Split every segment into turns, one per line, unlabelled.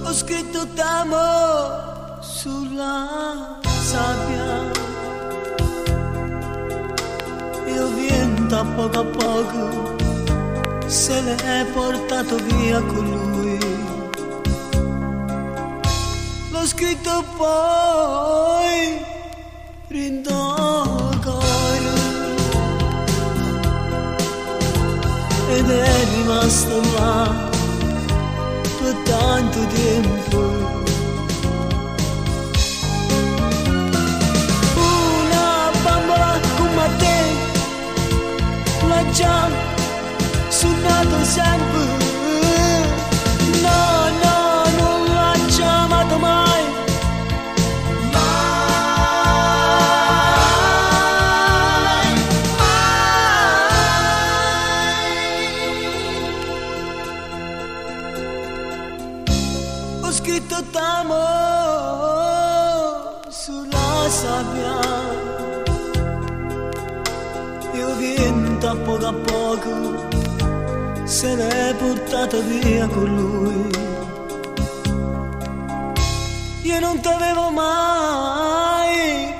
Ho scritto t'amo sulla sabbia e il vento a poco se l'è portato via con lui. L'ho scritto poi rindo cuore ed è rimasto là per tanto tempo. Una bambola come te l'ha già suonato sempre. No, no, non l'ha chiamato mai. Mai, mai. Ho scritto t'amo sulla sabbia e il vento a poco se l'è portata via con lui. Io non t'avevo mai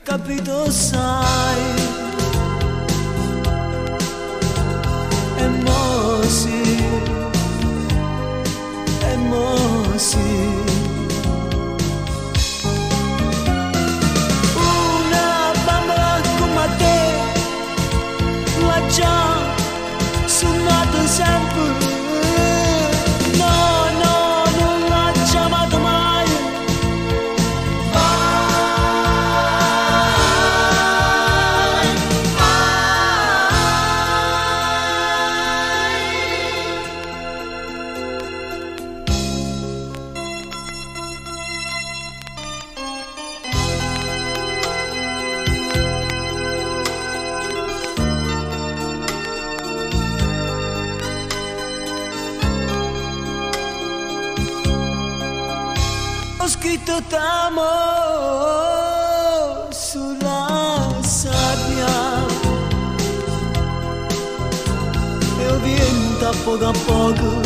capito, sai, e mo sì, e mo sì. Una bambola come te l'ha già suonato sempre. No, no, non l'ha chiamato mai. Mai, ho scritto t'amo sulla sabbia e il vento a poco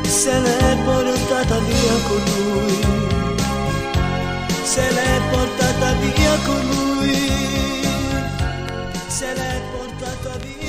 se l'è portata via con lui. Se l'è portata via con lui. Se l'è portata via.